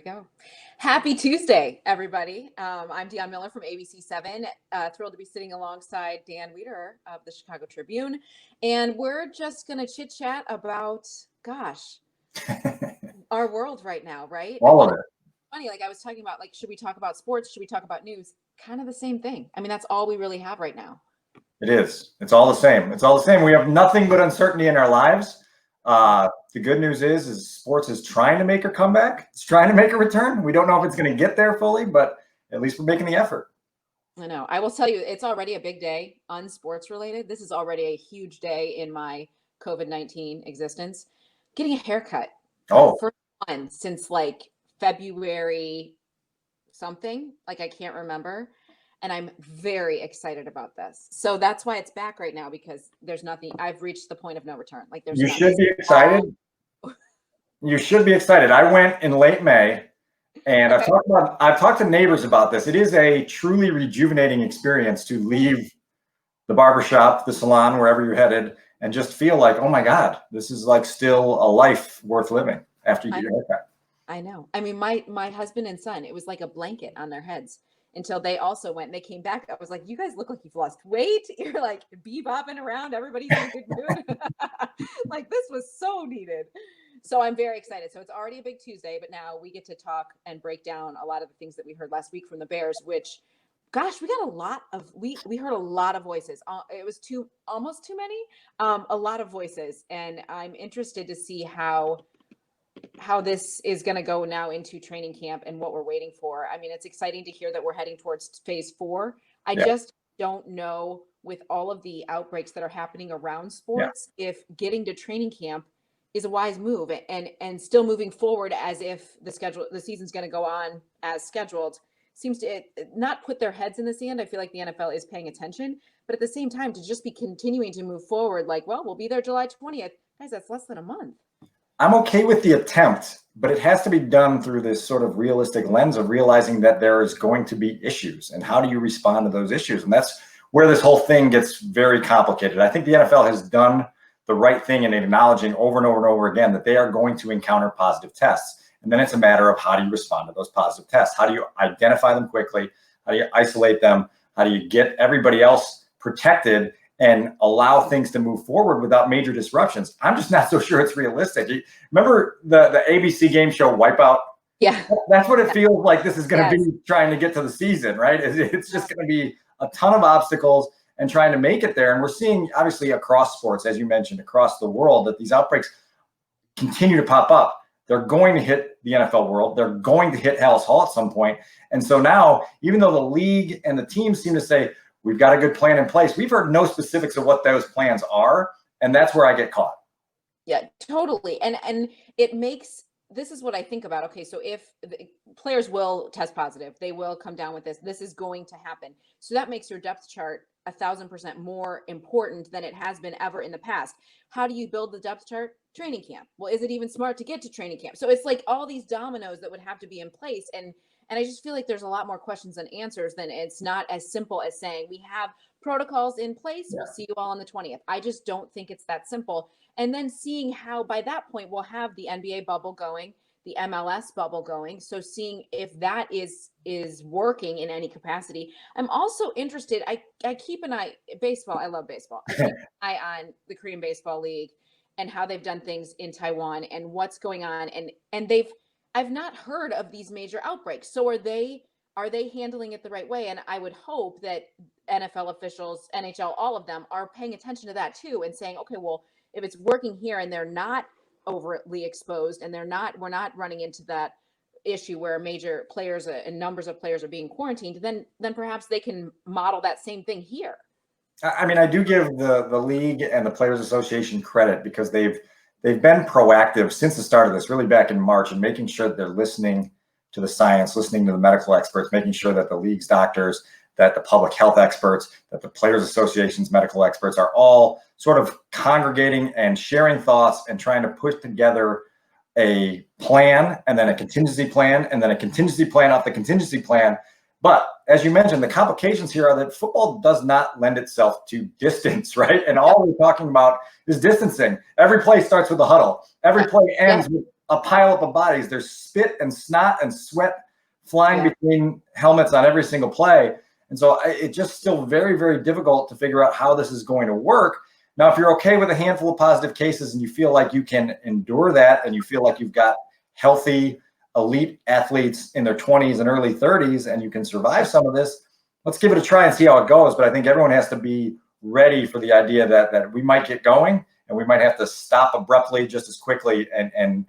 go. Happy Tuesday, everybody. I'm Deon Miller from ABC7. Thrilled to be sitting alongside Dan Wiederer of the Chicago Tribune. And we're just going to chit chat about, our world right now, right? All of it. Funny, like I was talking about, like, should we talk about sports? Should we talk about news? Kind of the same thing. I mean, that's all we really have right now. It is. It's all the same. It's all the same. We have nothing but uncertainty in our lives. The good news is sports is trying to make a comeback. It's trying to make a return. We don't know if it's going to get there fully, but at least we're making the effort. I know. I will tell you, it's already a big day, unsports related. This is already a huge day in my COVID-19 existence. Getting a haircut. Oh, First one since like February something, like I can't remember. And I'm very excited about this. So that's why it's back right now, because there's nothing. I've reached the point of no return. Like there's. You should be excited. You should be excited. I went in late May, and Okay. I've talked to neighbors about this. It is a truly rejuvenating experience to leave the barbershop, the salon, wherever you're headed, and just feel like, oh my God, this is like still a life worth living after you get your haircut. I know. I mean, my husband and son, it was like a blanket on their heads until they also went. They came back. I was like, you guys look like you've lost weight. You're like bebopping around. Everybody's in a good mood. Like this was so needed. So I'm very excited. So it's already a big Tuesday, but now we get to talk and break down a lot of the things that we heard last week from the Bears, which, gosh, we got a lot of, we heard a lot of voices. It was almost too many, a lot of voices. And I'm interested to see how this is going to go now into training camp and what we're waiting for. I mean, it's exciting to hear that we're heading towards phase 4. I just don't know, with all of the outbreaks that are happening around sports, if getting to training camp is a wise move, and still moving forward as if the season's going to go on as scheduled seems to not put their heads in the sand. I feel like the NFL is paying attention, but at the same time, to just be continuing to move forward, like, well, we'll be there July 20th. Guys, that's less than a month. I'm okay with the attempt, but it has to be done through this sort of realistic lens of realizing that there is going to be issues, and how do you respond to those issues? And that's where this whole thing gets very complicated. I think the NFL has done the right thing in acknowledging over and over and over again that they are going to encounter positive tests. And then it's a matter of how do you respond to those positive tests? How do you identify them quickly? How do you isolate them? How do you get everybody else protected and allow things to move forward without major disruptions? I'm just not so sure it's realistic. Remember the ABC game show Wipeout? Yeah. That's what it feels like this is going to be trying to get to the season, right? It's just going to be a ton of obstacles and trying to make it there. And we're seeing, obviously, across sports, as you mentioned, across the world, that these outbreaks continue to pop up. They're going to hit the NFL world. They're going to hit Halas Hall at some point. And so now, even though the league and the teams seem to say, we've got a good plan in place, we've heard no specifics of what those plans are. And that's where I get caught. Yeah, totally. And it makes, this is what I think about. Okay, so if the players will test positive, they will come down with this is going to happen. So that makes your depth chart 1,000% more important than it has been ever in the past. How do you build the depth chart? Training camp. Well, is it even smart to get to training camp? So it's like all these dominoes that would have to be in place. And I just feel like there's a lot more questions than answers. Than it's not as simple as saying we have protocols in place. We'll see you all on the 20th. I just don't think it's that simple. And then seeing how by that point we'll have the NBA bubble going, the MLS bubble going. So seeing if that is working in any capacity. I'm also interested. I keep an eye, baseball. I love baseball. I keep an eye on the Korean Baseball League and how they've done things in Taiwan and what's going on. And I've not heard of these major outbreaks. So are they handling it the right way? And I would hope that NFL officials, NHL, all of them are paying attention to that too, and saying, okay, well, if it's working here and they're not overtly exposed and we're not running into that issue where major players and numbers of players are being quarantined, then perhaps they can model that same thing here. I mean, I do give the league and the Players Association credit because they've been proactive since the start of this, really back in March, and making sure that they're listening to the science, listening to the medical experts, making sure that the league's doctors, that the public health experts, that the Players Association's medical experts are all sort of congregating and sharing thoughts and trying to put together a plan, and then a contingency plan, and then a contingency plan off the contingency plan. But as you mentioned, the complications here are that football does not lend itself to distance, right? And all we're talking about is distancing. Every play starts with a huddle. Every play ends with a pileup of bodies. There's spit and snot and sweat flying between helmets on every single play. And so it's just still very, very difficult to figure out how this is going to work. Now, if you're okay with a handful of positive cases and you feel like you can endure that, and you feel like you've got healthy, elite athletes in their 20s and early 30s, and you can survive some of this, let's give it a try and see how it goes. But I think everyone has to be ready for the idea that we might get going and we might have to stop abruptly just as quickly and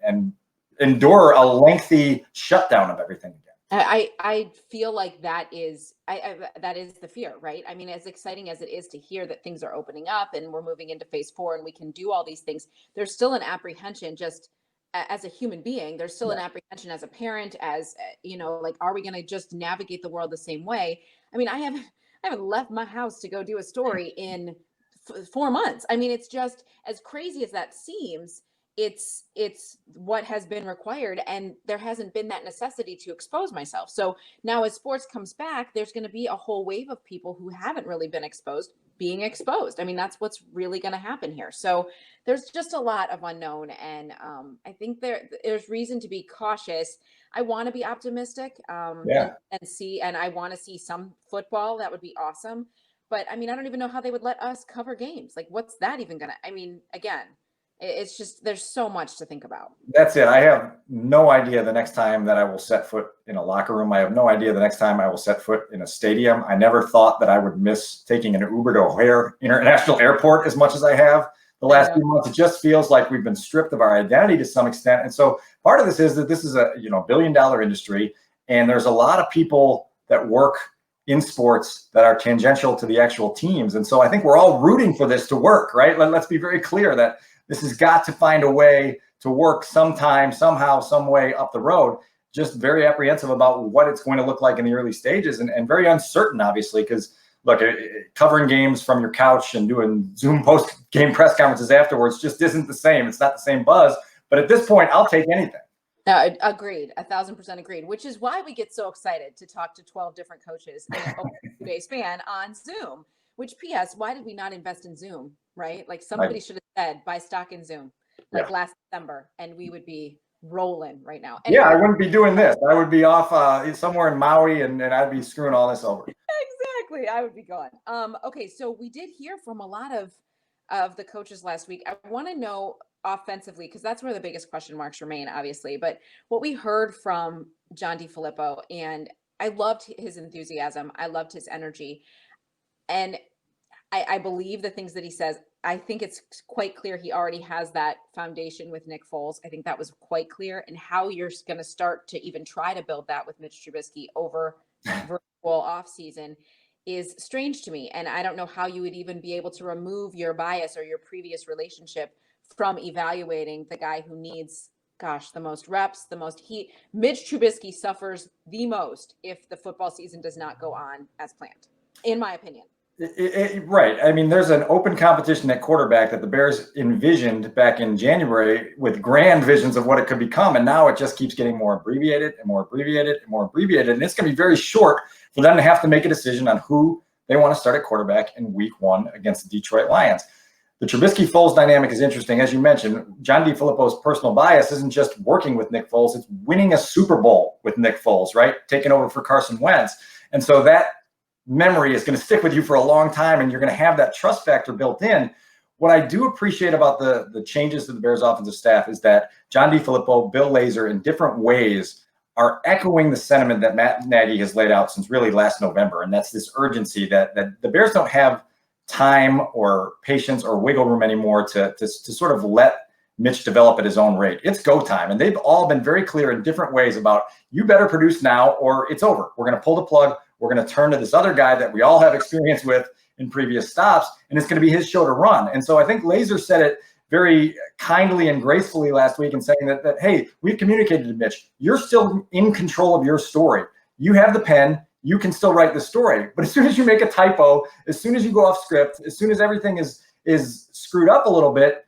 endure a lengthy shutdown of everything again. I feel like that is the fear, right? I mean, as exciting as it is to hear that things are opening up and we're moving into phase 4 and we can do all these things, there's still an apprehension just as a human being. There's still an apprehension as a parent, as like, are we going to just navigate the world the same way? I mean, I haven't left my house to go do a story in 4 months. I mean, it's just, as crazy as that seems, it's what has been required, and there hasn't been that necessity to expose myself. So now as sports comes back, there's going to be a whole wave of people who haven't really been exposed being exposed. I mean, that's what's really going to happen here. So there's just a lot of unknown, and I think there's reason to be cautious. I want to be optimistic and see, and I want to see some football. That would be awesome. But I mean, I don't even know how they would let us cover games. Like, what's that even gonna? I mean, again, it's just, there's so much to think about. That's it. I have no idea the next time that I will set foot in a locker room. I have no idea the next time I will set foot in a stadium. I never thought that I would miss taking an Uber to O'Hare International Airport as much as I have the last few months. It just feels like we've been stripped of our identity to some extent. And so part of this is that this is a billion-dollar industry, and there's a lot of people that work in sports that are tangential to the actual teams. And so I think we're all rooting for this to work, right? Let's be very clear that this has got to find a way to work sometime, somehow, some way up the road. Just very apprehensive about what it's going to look like in the early stages, and very uncertain, obviously, because look, covering games from your couch and doing Zoom post-game press conferences afterwards just isn't the same. It's not the same buzz. But at this point, I'll take anything. Agreed. 1,000% agreed, which is why we get so excited to talk to 12 different coaches in a 2-day span on Zoom. Which, P.S., why did we not invest in Zoom, right? Like, somebody should have said, buy stock in Zoom, like last December, and we would be rolling right now. Anyway. Yeah, I wouldn't be doing this. I would be off somewhere in Maui, and I'd be screwing all this over. Exactly. I would be gone. Okay, so we did hear from a lot of the coaches last week. I want to know offensively, because that's where the biggest question marks remain, obviously. But what we heard from John DeFilippo, and I loved his enthusiasm. I loved his energy. And I believe the things that he says. I think it's quite clear he already has that foundation with Nick Foles. I think that was quite clear. And how you're going to start to even try to build that with Mitch Trubisky over virtual offseason is strange to me. And I don't know how you would even be able to remove your bias or your previous relationship from evaluating the guy who needs, the most reps, the most heat. Mitch Trubisky suffers the most if the football season does not go on as planned, in my opinion. Right. I mean, there's an open competition at quarterback that the Bears envisioned back in January with grand visions of what it could become. And now it just keeps getting more abbreviated and more abbreviated and more abbreviated. And it's going to be very short for them to have to make a decision on who they want to start at quarterback in week 1 against the Detroit Lions. The Trubisky-Foles dynamic is interesting. As you mentioned, John DeFilippo's personal bias isn't just working with Nick Foles, it's winning a Super Bowl with Nick Foles, right? Taking over for Carson Wentz. And so that memory is going to stick with you for a long time, and you're going to have that trust factor built in. What I do appreciate about the changes to the Bears offensive staff is that John DeFilippo, Bill Lazor, in different ways are echoing the sentiment that Matt Nagy has laid out since really last November. And that's this urgency that the Bears don't have time or patience or wiggle room anymore to sort of let Mitch develop at his own rate. It's go time. And they've all been very clear in different ways about, you better produce now or it's over. We're going to pull the plug. We're going to turn to this other guy that we all have experience with in previous stops, and it's going to be his show to run. And so I think Lazor said it very kindly and gracefully last week in saying that, hey, we've communicated to Mitch, you're still in control of your story. You have the pen. You can still write the story. But as soon as you make a typo, as soon as you go off script, as soon as everything is screwed up a little bit,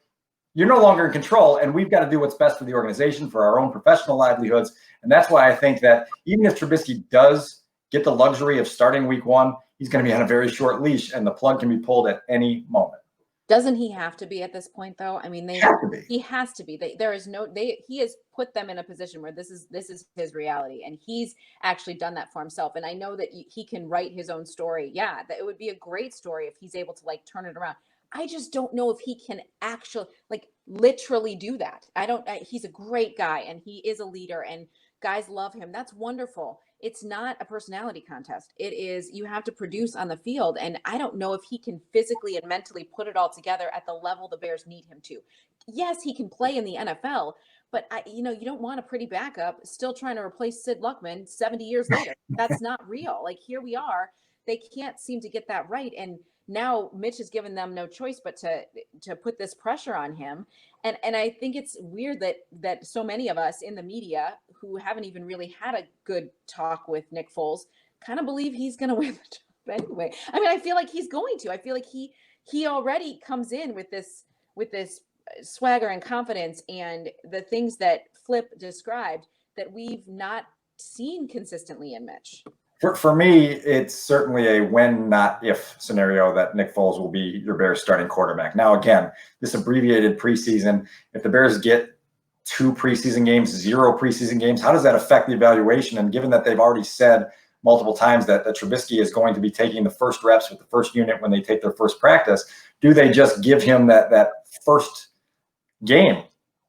you're no longer in control, and we've got to do what's best for the organization, for our own professional livelihoods. And that's why I think that even if Trubisky does get the luxury of starting week 1, he's going to be on a very short leash, and the plug can be pulled at any moment. Doesn't he have to be at this point though? I mean, Have to be. he has to be. There is no he has put them in a position where this is his reality, and he's actually done that for himself. And I know that he can write his own story. Yeah, that it would be a great story if he's able to like turn it around. I just don't know if he can actually like literally do that. He's a great guy and he is a leader and guys love him. That's wonderful. It's not a personality contest. It is, you have to produce on the field. And I don't know if he can physically and mentally put it all together at the level the Bears need him to. Yes, he can play in the NFL, but you don't want a pretty backup still trying to replace Sid Luckman 70 years later. That's not real. Like, here we are. They can't seem to get that right. And now Mitch has given them no choice but to put this pressure on him. And I think it's weird that so many of us in the media who haven't even really had a good talk with Nick Foles kind of believe he's going to win the job anyway. I mean, I feel like he's going to. I feel like he already comes in with this swagger and confidence and the things that Flip described that we've not seen consistently in Mitch. For me, it's certainly a when, not if scenario that Nick Foles will be your Bears starting quarterback. Now, again, this abbreviated preseason, if the Bears get 2 preseason games, 0 preseason games, how does that affect the evaluation? And given that they've already said multiple times that Trubisky is going to be taking the first reps with the first unit when they take their first practice, do they just give him that first game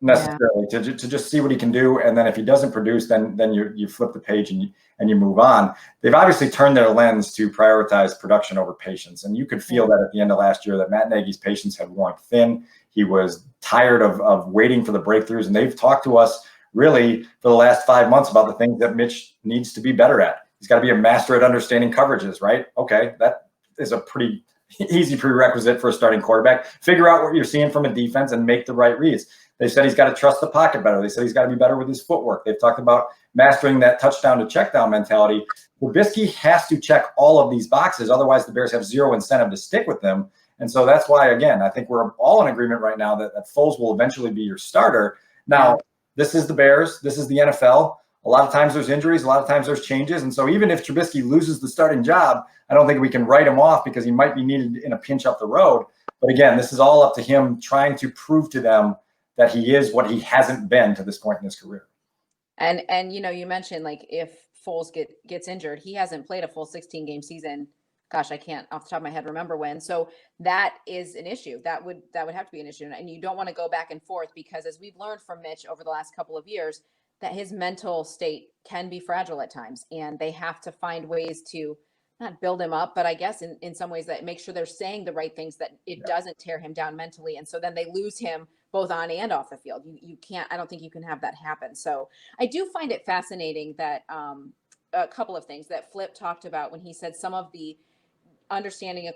necessarily to just see what he can do? And then if he doesn't produce, then you flip the page and you move on. They've obviously turned their lens to prioritize production over patience. And you could feel that at the end of last year that Matt Nagy's patience had worn thin. He was tired of waiting for the breakthroughs. And they've talked to us really for the last 5 months about the things that Mitch needs to be better at. He's got to be a master at understanding coverages, right? Okay, that is a pretty easy prerequisite for a starting quarterback. Figure out what you're seeing from a defense and make the right reads. They said he's got to trust the pocket better. They said he's got to be better with his footwork. They've talked about mastering that touchdown to check down mentality. Trubisky has to check all of these boxes. Otherwise, the Bears have zero incentive to stick with them. And so that's why, again, I think we're all in agreement right now that Foles will eventually be your starter. Now, this is the Bears. This is the NFL. A lot of times there's injuries. A lot of times there's changes. And so even if Trubisky loses the starting job, I don't think we can write him off because he might be needed in a pinch up the road. But again, this is all up to him trying to prove to them that he is what he hasn't been to this point in his career. And you mentioned like if Foles gets injured, he hasn't played a full 16-game season. Gosh, I can't off the top of my head remember when. So that is an issue. That would have to be an issue. And you don't want to go back and forth because as we've learned from Mitch over the last couple of years, that his mental state can be fragile at times. And they have to find ways to not build him up, but I guess in some ways that make sure they're saying the right things that it doesn't tear him down mentally. And so then they lose him both on and off the field. You can't, I don't think you can have that happen. So I do find it fascinating that a couple of things that Flip talked about when he said some of the understanding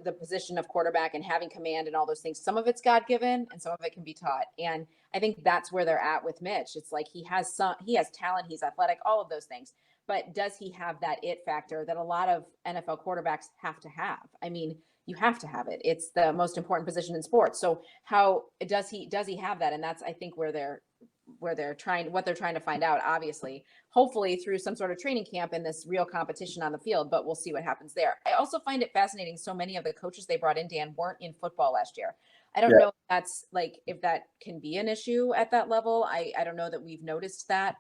the position of quarterback and having command and all those things, some of it's God-given and some of it can be taught. And I think that's where they're at with Mitch. It's like he has talent, he's athletic, all of those things. But does he have that it factor that a lot of NFL quarterbacks have to have? I mean, you have to have it. It's the most important position in sports. So how does he have that? And that's, I think, what they're trying to find out, obviously, hopefully through some sort of training camp and this real competition on the field, but we'll see what happens there. I also find it fascinating. So many of the coaches they brought in, Dan, weren't in football last year. I don't know if that can be an issue at that level. I don't know that we've noticed that.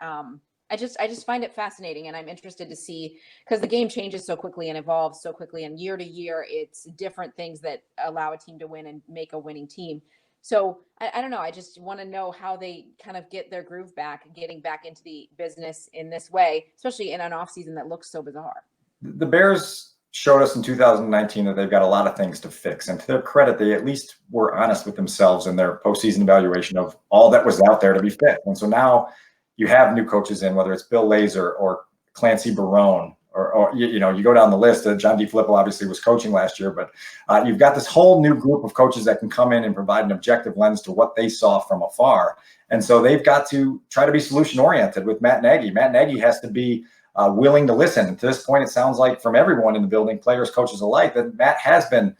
I just find it fascinating, and I'm interested to see because the game changes so quickly and evolves so quickly, and year to year, it's different things that allow a team to win and make a winning team. So I don't know. I just want to know how they kind of get their groove back, getting back into the business in this way, especially in an offseason that looks so bizarre. The Bears showed us in 2019 that they've got a lot of things to fix. And to their credit, they at least were honest with themselves in their postseason evaluation of all that was out there to be fixed. And so now you have new coaches in, whether it's Bill Lazor or Clancy Barone, or you go down the list. John DeFilippo obviously was coaching last year, but you've got this whole new group of coaches that can come in and provide an objective lens to what they saw from afar. And so they've got to try to be solution-oriented with Matt Nagy. Matt Nagy has to be willing to listen. And to this point, it sounds like from everyone in the building, players, coaches alike, that Matt has been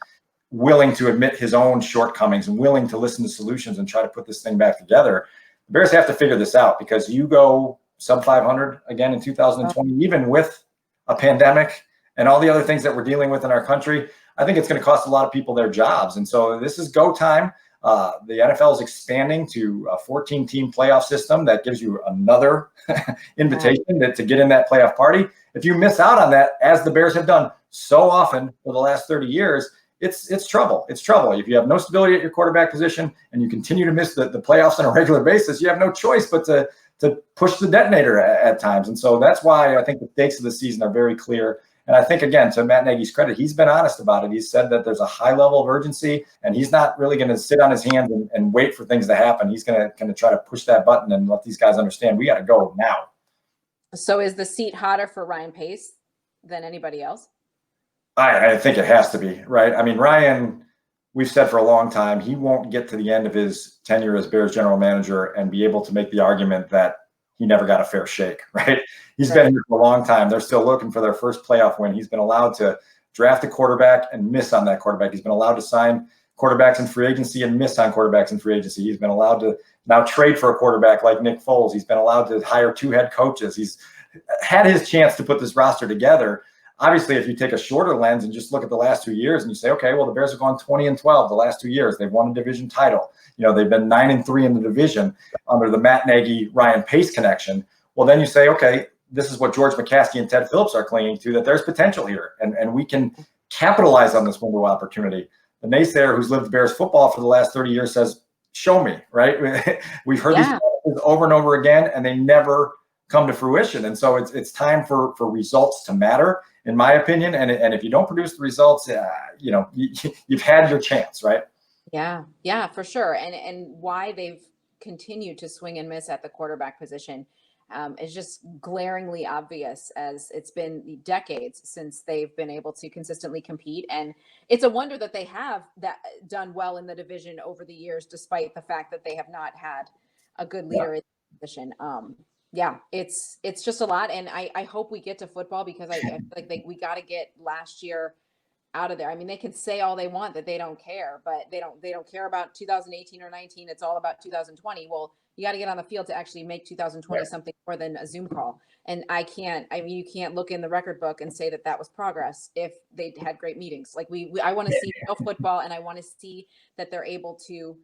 willing to admit his own shortcomings and willing to listen to solutions and try to put this thing back together. The Bears have to figure this out because you go sub 500 again in 2020, even with a pandemic and all the other things that we're dealing with in our country. I think it's going to cost a lot of people their jobs. And so this is go time. The NFL is expanding to a 14-team playoff system that gives you another invitation to get in that playoff party. If you miss out on that, as the Bears have done so often for the last 30 years, it's trouble. It's trouble. If you have no stability at your quarterback position and you continue to miss the playoffs on a regular basis, you have no choice but to push the detonator at times. And so that's why I think the stakes of the season are very clear. And I think, again, to Matt Nagy's credit, he's been honest about it. He said that there's a high level of urgency, and he's not really going to sit on his hands and wait for things to happen. He's going to try to push that button and let these guys understand we got to go now. So is the seat hotter for Ryan Pace than anybody else? I think it has to be, right? I mean, Ryan, we've said for a long time, he won't get to the end of his tenure as Bears general manager and be able to make the argument that he never got a fair shake, right? He's been here for a long time. They're still looking for their first playoff win. He's been allowed to draft a quarterback and miss on that quarterback. He's been allowed to sign quarterbacks in free agency and miss on quarterbacks in free agency. He's been allowed to now trade for a quarterback like Nick Foles. He's been allowed to hire 2 head coaches. He's had his chance to put this roster together. Obviously, if you take a shorter lens and just look at the last 2 years and you say, okay, well, the Bears have gone 20-12 the last 2 years. They've won a division title. You know, they've been 9-3 in the division under the Matt Nagy, Ryan Pace connection. Well, then you say, okay, this is what George McCaskey and Ted Phillips are clinging to, that there's potential here, and we can capitalize on this window of opportunity. The naysayer who's lived Bears football for the last 30 years says, show me, right? We've heard these over and over again, and they never come to fruition. And so it's time for results to matter, in my opinion. And if you don't produce the results, you know, you've had your chance, right? Yeah, for sure. And why they've continued to swing and miss at the quarterback position is just glaringly obvious, as it's been decades since they've been able to consistently compete. And it's a wonder that they have done well in the division over the years, despite the fact that they have not had a good leader in the position. It's just a lot. And I hope we get to football, because I feel like we got to get last year out of there. I mean, they can say all they want that they don't care, but they don't care about 2018 or 19. It's all about 2020. Well, you got to get on the field to actually make 2020 something more than a Zoom call. And I mean, you can't look in the record book and say that was progress if they had great meetings. Like I want to see real football, and I want to see that they're able to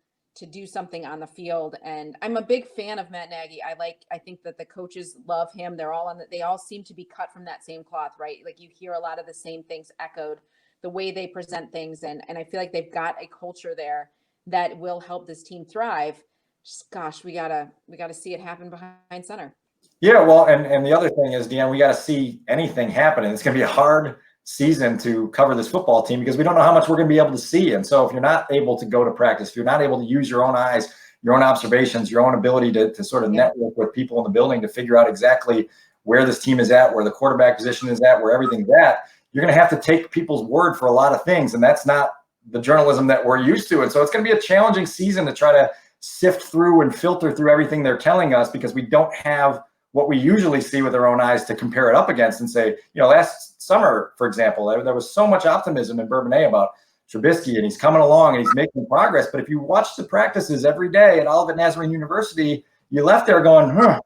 do something on the field. And I'm a big fan of Matt Nagy. I think that the coaches love him. They're all they all seem to be cut from that same cloth, right? Like you hear a lot of the same things echoed, the way they present things. And I feel like they've got a culture there that will help this team thrive. Just, gosh, we gotta see it happen behind center. Yeah, well, and the other thing is, Deanne, we got to see anything happening. It's going to be a hard season to cover this football team because we don't know how much we're going to be able to see. And so if you're not able to go to practice, if you're not able to use your own eyes, your own observations, your own ability to sort of network with people in the building to figure out exactly where this team is at, where the quarterback position is at, where everything's at, you're going to have to take people's word for a lot of things. And that's not the journalism that we're used to. And so it's going to be a challenging season to try to sift through and filter through everything they're telling us, because we don't have what we usually see with our own eyes to compare it up against and say, you know, last summer, for example, there was so much optimism in Bourbonnais about Trubisky, and he's coming along and he's making progress. But if you watch the practices every day at Olivet Nazarene University, you left there going,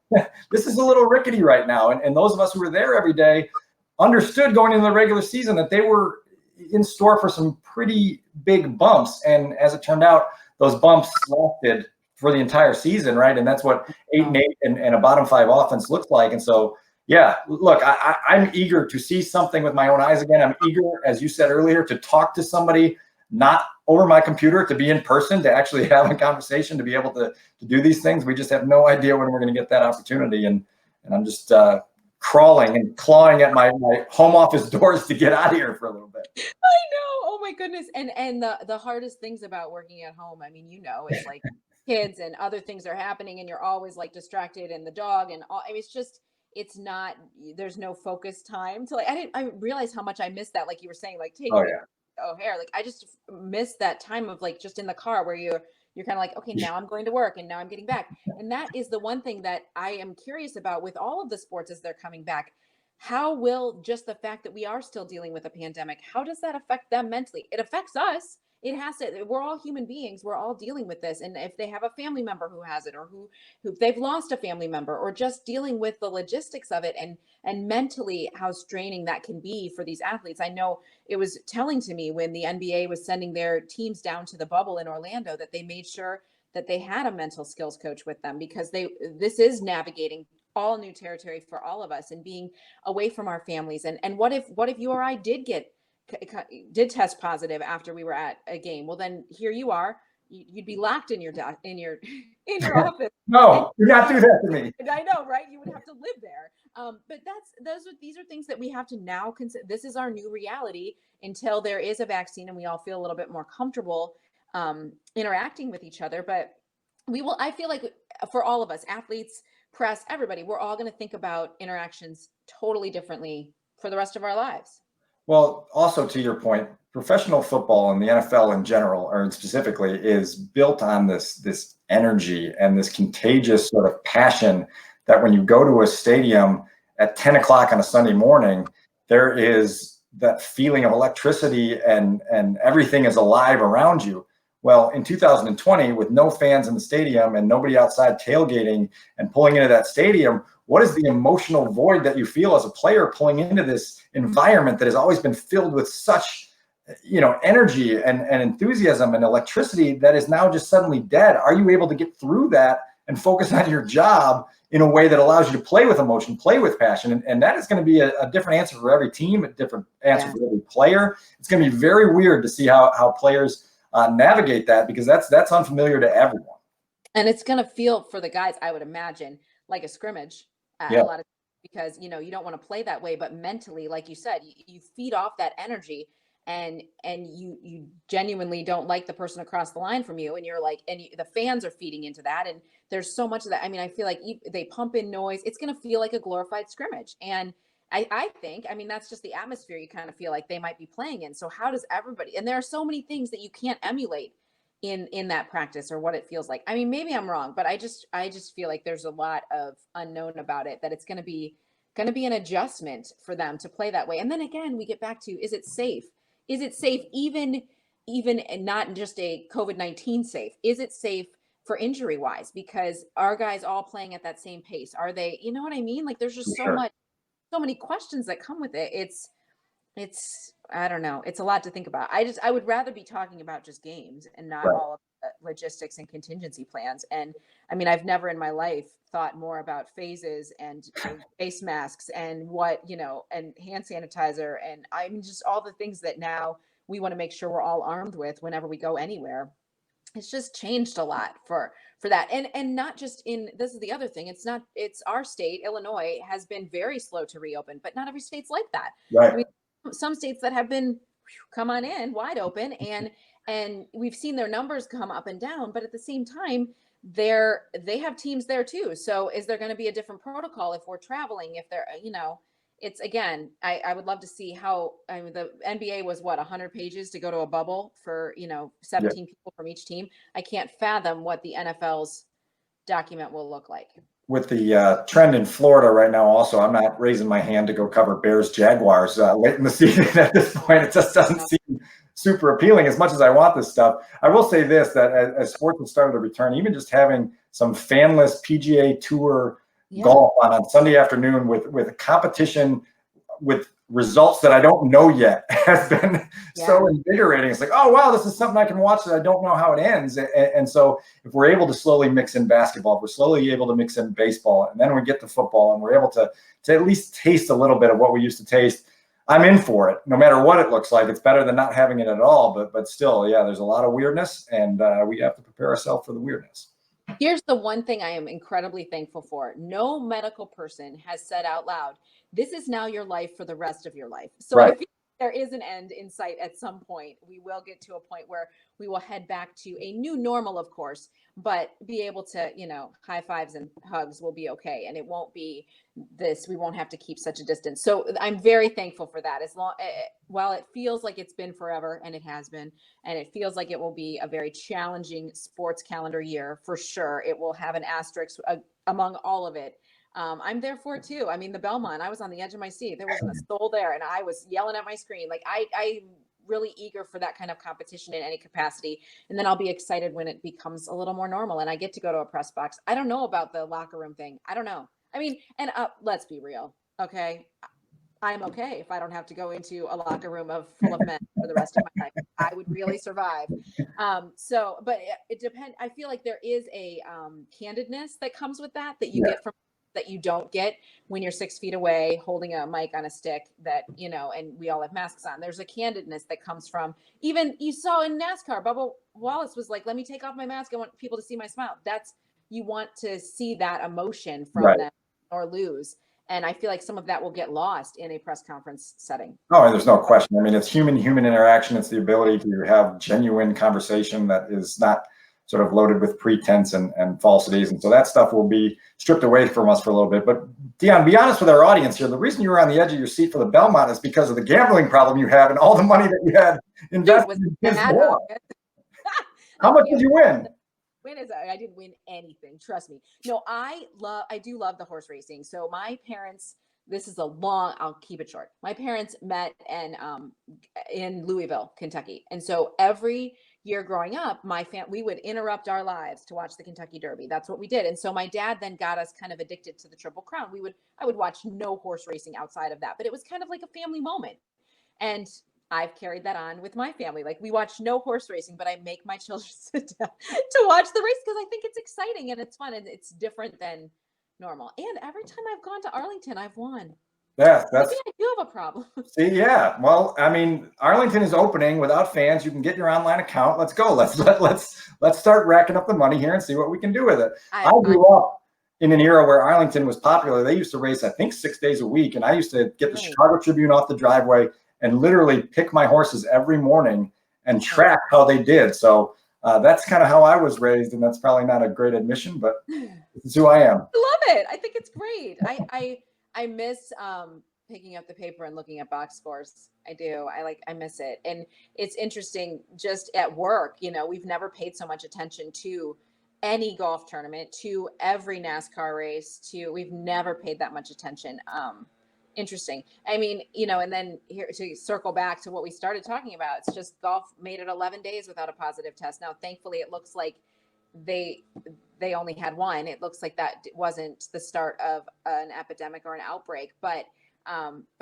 this is a little rickety right now. And those of us who were there every day understood going into the regular season that they were in store for some pretty big bumps. And as it turned out, those bumps lasted for the entire season, right? And that's what 8-8 and a bottom 5 offense looks like. And so, yeah, look, I'm eager to see something with my own eyes again. I'm eager, as you said earlier, to talk to somebody, not over my computer, to be in person, to actually have a conversation, to be able to do these things. We just have no idea when we're going to get that opportunity. And I'm just crawling and clawing at my home office doors to get out of here for a little bit. I know. Oh my goodness. And the hardest things about working at home, I mean, you know, it's like kids and other things are happening and you're always like distracted, and the dog and all. I mean, it's not, there's no focus time to I realized how much I missed that. Like you were saying, like taking O'Hare, like I just missed that time of like just in the car where you're kind of like, okay, now I'm going to work and now I'm getting back. And that is the one thing that I am curious about with all of the sports as they're coming back. How will just the fact that we are still dealing with a pandemic, how does that affect them mentally? It affects us. it has to, we're all human beings. We're all dealing with this. And if they have a family member who has it, or who they've lost a family member, or just dealing with the logistics of it, and mentally how straining that can be for these athletes. I know it was telling to me when the NBA was sending their teams down to the bubble in Orlando that they made sure that they had a mental skills coach with them, because this is navigating all new territory for all of us, and being away from our families. And what if you or I did test positive after we were at a game? Well, then here you are, you'd be locked in your in your in your office. No, do not do that to me. I know, right? You would have to live there. But these are things that we have to now consider. This is our new reality until there is a vaccine and we all feel a little bit more comfortable interacting with each other. But I feel like for all of us, athletes, press, everybody, we're all going to think about interactions totally differently for the rest of our lives. Well, also to your point, professional football and the NFL in general, or specifically, is built on this energy and this contagious sort of passion that when you go to a stadium at 10 o'clock on a Sunday morning, there is that feeling of electricity and everything is alive around you. Well, in 2020, with no fans in the stadium and nobody outside tailgating and pulling into that stadium, what is the emotional void that you feel as a player pulling into this environment that has always been filled with such, energy and enthusiasm and electricity that is now just suddenly dead? Are you able to get through that and focus on your job in a way that allows you to play with emotion, play with passion? And that is going to be a different answer for every team, a different answer for every player. It's going to be very weird to see how players navigate that, because that's unfamiliar to everyone. And it's going to feel for the guys, I would imagine, like a scrimmage a lot of, because you don't want to play that way, but mentally, like you said, you feed off that energy, and you genuinely don't like the person across the line from you, and you're like, the fans are feeding into that, and there's so much of that. I mean, I feel like they pump in noise. It's going to feel like a glorified scrimmage, and I think, that's just the atmosphere you kind of feel like they might be playing in. So how does everybody, and there are so many things that you can't emulate in that practice, or what it feels like. I mean, maybe I'm wrong, but I just feel like there's a lot of unknown about it, that it's going to be an adjustment for them to play that way. And then again, we get back to, is it safe? Is it safe, even not just a COVID-19 safe? Is it safe for injury wise? Because are guys all playing at that same pace? Are they, you know what I mean? Like, there's just so many questions that come with it. It's I don't know. It's a lot to think about. I would rather be talking about just games and not all of the logistics and contingency plans. And I've never in my life thought more about phases and face masks and and hand sanitizer, and just all the things that now we want to make sure we're all armed with whenever we go anywhere. It's just changed a lot for that. And not just this is the other thing. It's our state, Illinois, has been very slow to reopen, but not every state's like that. Right. Some states that have been come on in wide open, and we've seen their numbers come up and down, but at the same time, they have teams there too. So is there going to be a different protocol if we're traveling, if they're, it's, again, I would love to see how, the NBA was 100 pages to go to a bubble for, 17 people from each team. I can't fathom what the NFL's document will look like. With the trend in Florida right now, also, I'm not raising my hand to go cover Bears Jaguars late in the season. At this point, it just doesn't seem super appealing as much as I want this stuff. I will say this, that as sports have started to return, even just having some fanless PGA Tour golf on Sunday afternoon with a competition with results that I don't know yet has been so invigorating. It's like, oh, wow, this is something I can watch that I don't know how it ends. And so if we're able to slowly mix in basketball, if we're slowly able to mix in baseball, and then we get to football, and we're able to at least taste a little bit of what we used to taste, I'm in for it. No matter what it looks like, it's better than not having it at all. But still, there's a lot of weirdness, and we have to prepare ourselves for the weirdness. Here's the one thing I am incredibly thankful for. No medical person has said out loud, this is now your life for the rest of your life. So I feel there is an end in sight at some point. We will get to a point where we will head back to a new normal, of course, but be able to, high fives and hugs will be okay. And it won't be this, we won't have to keep such a distance. So I'm very thankful for that. While it feels like it's been forever, and it has been, and it feels like it will be a very challenging sports calendar year for sure. It will have an asterisk among all of it. I'm there for it too. The Belmont, I was on the edge of my seat. There wasn't a soul there, and I was yelling at my screen. Like I really eager for that kind of competition in any capacity. And then I'll be excited when it becomes a little more normal and I get to go to a press box. I don't know about the locker room thing. I don't know. I mean, and let's be real. Okay. I'm okay if I don't have to go into a locker room full of men for the rest of my life. I would really survive. But it depends. I feel like there is a candidness that comes with that you get from that you don't get when you're 6 feet away holding a mic on a stick that, and we all have masks on. There's a candidness that comes from, even you saw in NASCAR, Bubba Wallace was like, let me take off my mask. I want people to see my smile. You want to see that emotion from them or lose. And I feel like some of that will get lost in a press conference setting. Oh, there's no question. I mean, it's human interaction. It's the ability to have genuine conversation that is not sort of loaded with pretense and falsities. And so that stuff will be stripped away from us for a little bit. But Dion, be honest with our audience here. The reason you were on the edge of your seat for the Belmont is because of the gambling problem you had and all the money that you had invested in this war. How much did you win? I didn't win anything. Trust me. No, I do love the horse racing. So my parents, I'll keep it short. My parents met in Louisville, Kentucky. And so every year growing up, we would interrupt our lives to watch the Kentucky Derby. That's what we did. And so my dad then got us kind of addicted to the Triple Crown. I would watch no horse racing outside of that, but it was kind of like a family moment. And I've carried that on with my family. Like we watch no horse racing, but I make my children sit down to watch the race because I think it's exciting and it's fun and it's different than normal. And every time I've gone to Arlington, I've won. Yeah, maybe I do have a problem. See, yeah. Well, I mean, Arlington is opening without fans. You can get your online account. Let's go. Let's start racking up the money here and see what we can do with it. I grew up in an era where Arlington was popular. They used to race, I think, 6 days a week, and I used to get the Chicago Tribune off the driveway and literally pick my horses every morning and track how they did. So that's kind of how I was raised, and that's probably not a great admission, but this is who I am. I love it. I think it's great. I miss picking up the paper and looking at box scores. I do. I miss it. And it's interesting just at work, we've never paid so much attention to any golf tournament, to every NASCAR race, we've never paid that much attention. Interesting. I mean, and then here to circle back to what we started talking about, it's just golf made it 11 days without a positive test. Now, thankfully, it looks like they only had one. It looks like that wasn't the start of an epidemic or an outbreak, but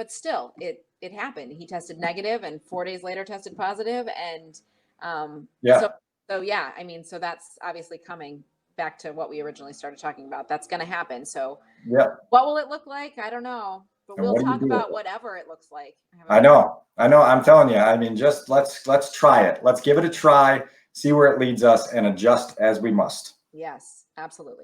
still it happened. He tested negative and 4 days later tested positive. And so yeah, I mean, so that's obviously coming back to what we originally started talking about. That's going to happen. So what will it look like? I don't know. But we'll talk about whatever it looks like. I know. I'm telling you. I mean, just let's try it. Let's give it a try, see where it leads us, and adjust as we must. Yes, absolutely.